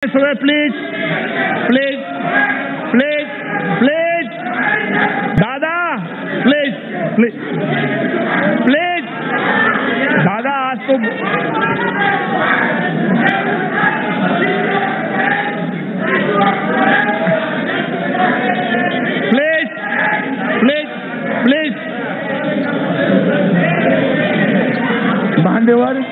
Please please please please दादा please please please दादा आज तो प्लीज प्लीज प्लीज मान्यवर,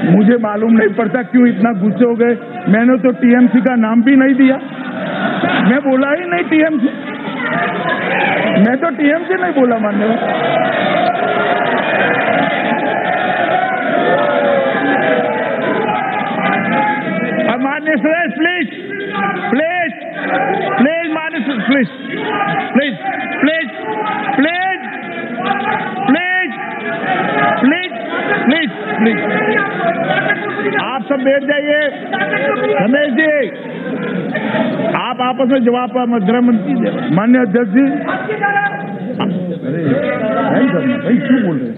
मुझे मालूम नहीं पड़ता क्यों इतना गुस्से हो गए। मैंने तो टीएमसी का नाम भी नहीं दिया, मैं बोला ही नहीं टीएमसी, मैं तो टीएमसी नहीं बोला मान्यवर। मान्य सुरेश प्लीज प्लीज प्लीज, मान्य please please please please please please please please, आप सब बैठ जाइए। रमेश जी, आप आपस में जवाब गृह मंत्री मान्य अध्यक्ष जी। अरे भाई क्यों बोल रहे?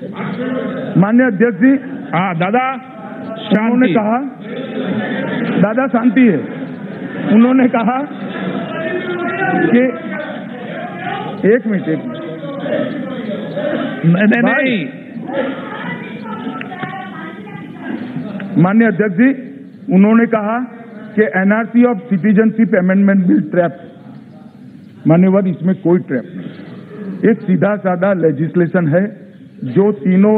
मान्य अध्यक्ष जी। हाँ दादा, उन्होंने कहा दादा शांति है। उन्होंने कहा कि एक मिनट नहीं। माननीय अध्यक्ष जी, उन्होंने कहा कि NRC of citizenship amendment bill trap. मान्यवर, इसमें कोई ट्रैप नहीं, एक सीधा साधा लेजिस्लेशन है जो तीनों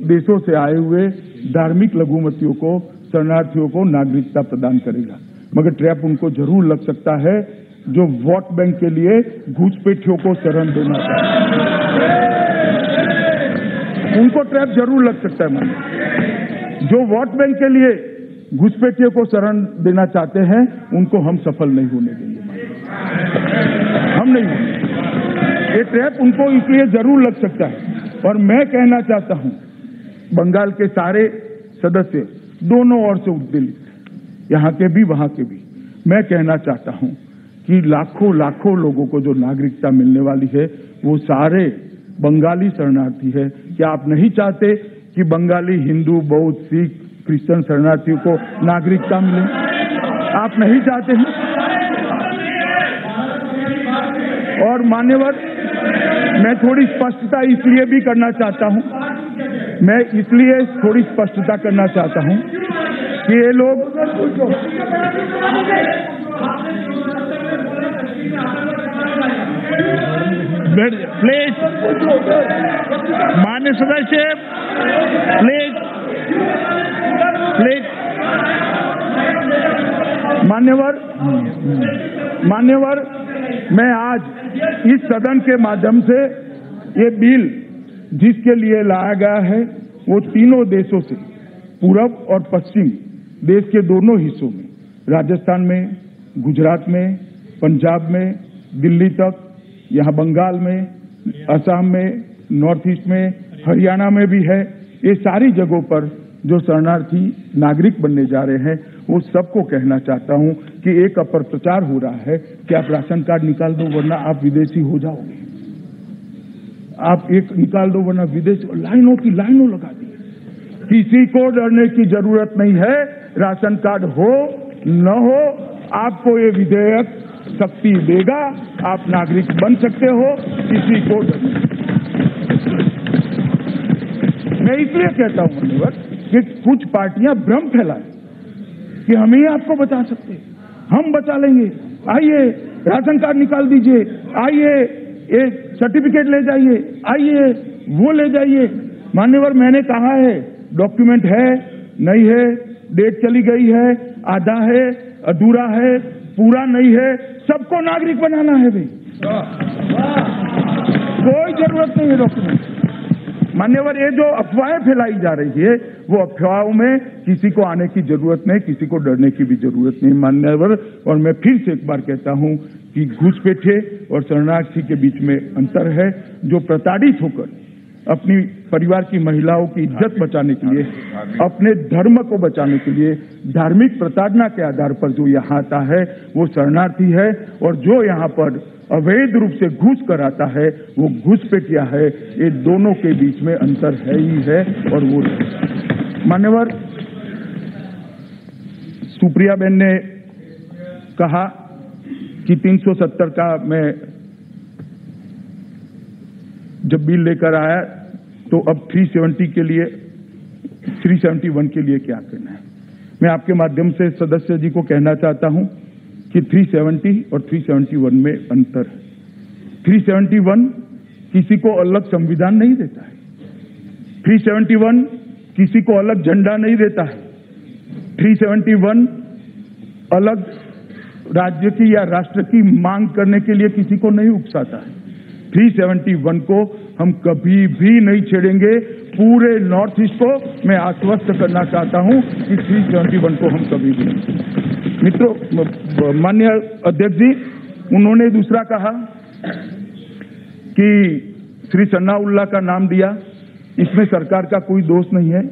देशों से आए हुए धार्मिक लघुमतियों को, शरणार्थियों को नागरिकता प्रदान करेगा। मगर ट्रैप उनको जरूर लग सकता है जो वोट बैंक के लिए घुसपैठियों को शरण देना चाहते हैं, उनको ट्रैप जरूर लग सकता है। जो वोट बैंक के लिए घुसपैठियों को शरण देना चाहते हैं उनको हम सफल नहीं होने देंगे, हम नहीं होंगे। ये ट्रैप उनको इसलिए जरूर लग सकता है। और मैं कहना चाहता हूं बंगाल के सारे सदस्य, दोनों ओर से उद्वेलित, यहाँ के भी वहां के भी, मैं कहना चाहता हूं कि लाखों लाखों लोगों को जो नागरिकता मिलने वाली है वो सारे बंगाली शरणार्थी है। क्या आप नहीं चाहते कि बंगाली हिंदू, बौद्ध, सिख, क्रिश्चियन शरणार्थियों को नागरिकता मिले? आप नहीं चाहते हैं? और मान्यवर, मैं थोड़ी स्पष्टता इसलिए भी करना चाहता हूं, मैं इसलिए थोड़ी स्पष्टता करना चाहता हूं कि ये लोग प्लीज, मान्य सदस्य प्लीज प्लीज। मान्यवर, मैं आज इस सदन के माध्यम से ये बिल जिसके लिए लाया गया है वो तीनों देशों से, पूरब और पश्चिम देश के दोनों हिस्सों में, राजस्थान में, गुजरात में, पंजाब में, दिल्ली तक, यहाँ बंगाल में, असम में, नॉर्थ ईस्ट में, हरियाणा में भी है, ये सारी जगहों पर जो शरणार्थी नागरिक बनने जा रहे हैं वो सबको कहना चाहता हूं कि एक अपप्रचार हो रहा है कि आप राशन कार्ड निकाल दो वरना आप विदेशी हो जाओगे, आप एक निकाल दो वरना विदेश, लाइनों की लाइनों लगा दी। किसी को डरने की जरूरत नहीं है, राशन कार्ड हो न हो आपको ये विधेयक शक्ति देगा, आप नागरिक बन सकते हो, किसी को मैं इसलिए कहता हूं मान्यवर कि कुछ पार्टियां भ्रम फैलाए कि हम ही आपको बचा सकते हैं, हम बचा लेंगे, आइए राशन कार्ड निकाल दीजिए, आइए ये सर्टिफिकेट ले जाइए, आइए वो ले जाइए। मान्यवर, मैंने कहा है डॉक्यूमेंट है नहीं है, डेट चली गई है, आधा है, अधूरा है, पूरा नहीं है, सबको नागरिक बनाना है भाई, कोई जरूरत नहीं है डॉक्यूमेंट। मान्यवर, ये जो अफवाहें फैलाई जा रही है वो अफवाहों में किसी को आने की जरूरत नहीं, किसी को डरने की भी जरूरत नहीं मान्यवर। और मैं फिर से एक बार कहता हूं कि घुसपैठे और शरणार्थी के बीच में अंतर है। जो प्रताड़ित होकर अपनी परिवार की महिलाओं की इज्जत बचाने के लिए, अपने धर्म को बचाने के लिए धार्मिक प्रताड़ना के आधार पर जो यहाँ आता है वो शरणार्थी है, और जो यहाँ पर अवैध रूप से घुस कर आता है वो घुसपैठिया है। ये दोनों के बीच में अंतर है ही है। और वो मान्यवर सुप्रिया बहन ने कहा कि 370 का मैं जब बिल लेकर आया तो अब 371 के लिए क्या करना है। मैं आपके माध्यम से सदस्य जी को कहना चाहता हूं कि 370 और 371 में अंतर है। 371 किसी को अलग संविधान नहीं देता है, 371 किसी को अलग झंडा नहीं देता है, 371 अलग राज्य की या राष्ट्र की मांग करने के लिए किसी को नहीं उकसाता है। 371 को हम कभी भी नहीं छेड़ेंगे। पूरे नॉर्थ ईस्ट को मैं आश्वस्त करना चाहता हूं कि 371 को हम कभी भी नहीं। मित्रों, माननीय अध्यक्ष जी, उन्होंने दूसरा कहा कि श्री सन्नाउल्लाह का नाम दिया, इसमें सरकार का कोई दोष नहीं है।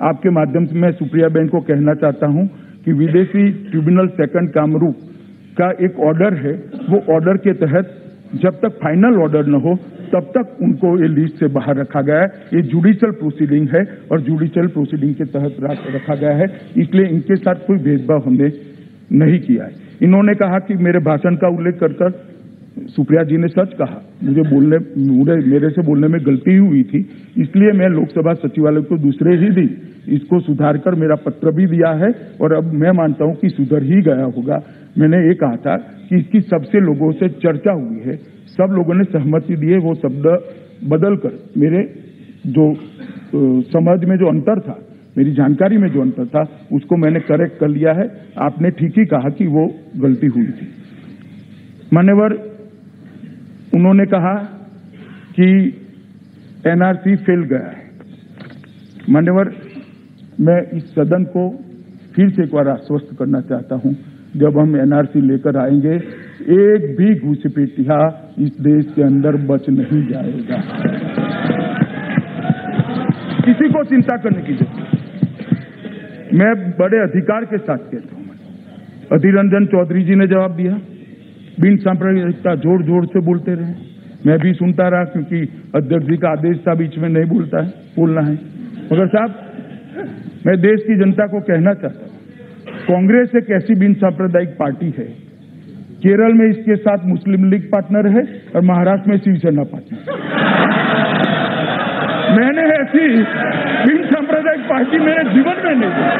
आपके माध्यम से मैं सुप्रिया बहन को कहना चाहता हूं कि विदेशी ट्रिब्यूनल सेकंड कामरूप का एक ऑर्डर है, वो ऑर्डर के तहत जब तक फाइनल ऑर्डर न हो तब तक उनको ये लिस्ट से बाहर रखा गया है। ये जुडिशियल प्रोसीडिंग है और जुडिशियल प्रोसीडिंग के तहत रखा गया है, इसलिए इनके साथ कोई भेदभाव हमने नहीं किया है। इन्होंने कहा कि मेरे भाषण का उल्लेख कर सुप्रिया जी ने सच कहा, मेरे से बोलने में गलती हुई थी, इसलिए मैं लोकसभा सचिवालय को दूसरे ही दिन इसको सुधार कर मेरा पत्र भी दिया है और अब मैं मानता हूं कि सुधर ही गया होगा। मैंने ये कहा था कि इसकी सबसे लोगों से चर्चा हुई है, सब लोगों ने सहमति दी है, वो शब्द बदलकर मेरे जो समझ में जो अंतर था, मेरी जानकारी में जो अंतर था, उसको मैंने करेक्ट कर लिया है। आपने ठीक ही कहा कि वो गलती हुई थी। मान्यवर, उन्होंने कहा कि एनआरसी फेल गया है। मान्यवर, मैं इस सदन को फिर से एक बार आश्वस्त करना चाहता हूं, जब हम एनआरसी लेकर आएंगे, एक भी घुसपैठिया इस देश के अंदर बच नहीं जाएगा। किसी को चिंता करने की जरूरत। मैं बड़े अधिकार के साथ कहता हूं। अधीर रंजन चौधरी जी ने जवाब दिया, बिन सांप्रदायिकता जोर जोर से बोलते रहे, मैं भी सुनता रहा क्योंकि अध्यक्ष जी का आदेश था बीच में नहीं बोलना है। मगर साहब, मैं देश की जनता को कहना चाहता हूं, कांग्रेस एक ऐसी बिन सांप्रदायिक पार्टी है, केरल में इसके साथ मुस्लिम लीग पार्टनर है और महाराष्ट्र में शिवसेना पार्टनर। मैंने ऐसी बिन सांप्रदायिक पार्टी मेरे जीवन में नहीं देखी।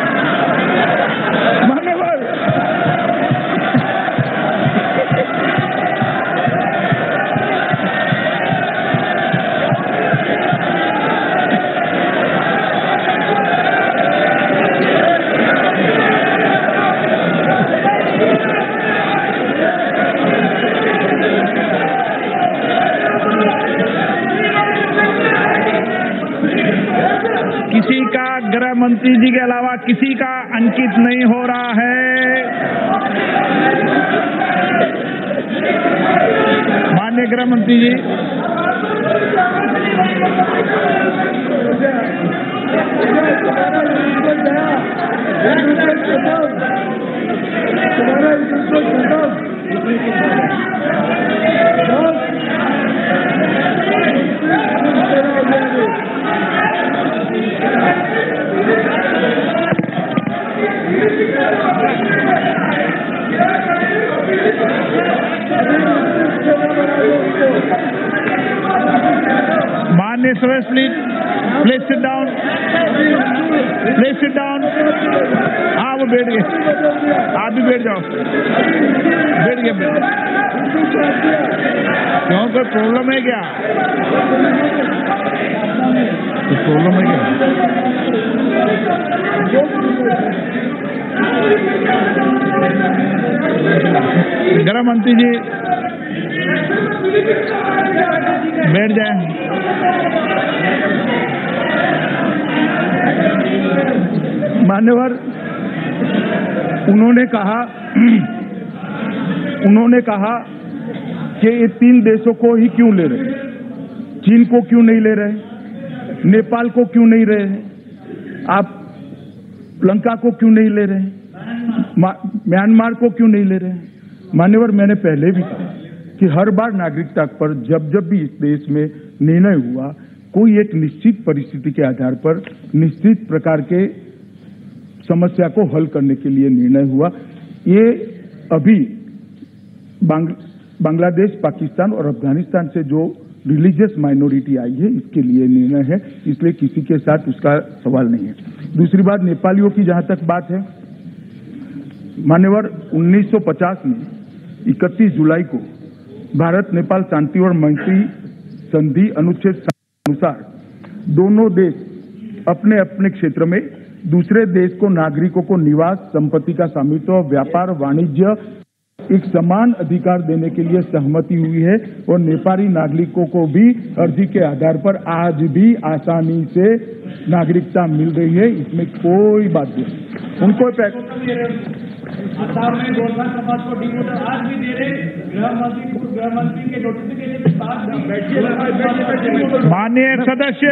मान्यवर, किसी का गृह मंत्री जी के अलावा किसी का अंकित नहीं हो रहा है। माननीय गृह मंत्री जी, माननीय Suresh, please sit down, please sit down. हाँ, वो बैठ गए, आप भी बैठ जाओ, बैठ गए। क्यों, कोई प्रॉब्लम है क्या? कोई प्रॉब्लम है क्या? गृह मंत्री जी बैठ जाए। मान्यवर, उन्होंने कहा कि ये 3 देशों को ही क्यों ले रहे, चीन को क्यों नहीं ले रहे, नेपाल को क्यों नहीं ले रहे, आप लंका को क्यों नहीं ले रहे, म्यांमार को क्यों नहीं ले रहे। मान्यवर, मैंने पहले भी कहा कि हर बार नागरिकता पर जब भी इस देश में निर्णय हुआ, कोई एक निश्चित परिस्थिति के आधार पर निश्चित प्रकार के समस्या को हल करने के लिए निर्णय हुआ। ये अभी बांग्लादेश, पाकिस्तान और अफगानिस्तान से जो रिलीजियस माइनॉरिटी आई है, इसके लिए निर्णय है, इसलिए किसी के साथ उसका सवाल नहीं है। दूसरी बात, नेपालियों की जहां तक बात है, मान्यवर 1950 में 31 जुलाई को भारत नेपाल शांति और मैत्री संधि अनुच्छेद 7 के अनुसार दोनों देश अपने अपने क्षेत्र में दूसरे देश को नागरिकों को निवास, संपत्ति का स्वामित्व, व्यापार, वाणिज्य एक समान अधिकार देने के लिए सहमति हुई है और नेपाली नागरिकों को भी अर्जी के आधार पर आज भी आसानी से नागरिकता मिल रही है। इसमें कोई बात नहीं। उनको आसाम में गोरखा समाज को डिमोटर आज भी दे रहे, गृह मंत्री के नोटिफिकेशन के साथ माननीय सदस्य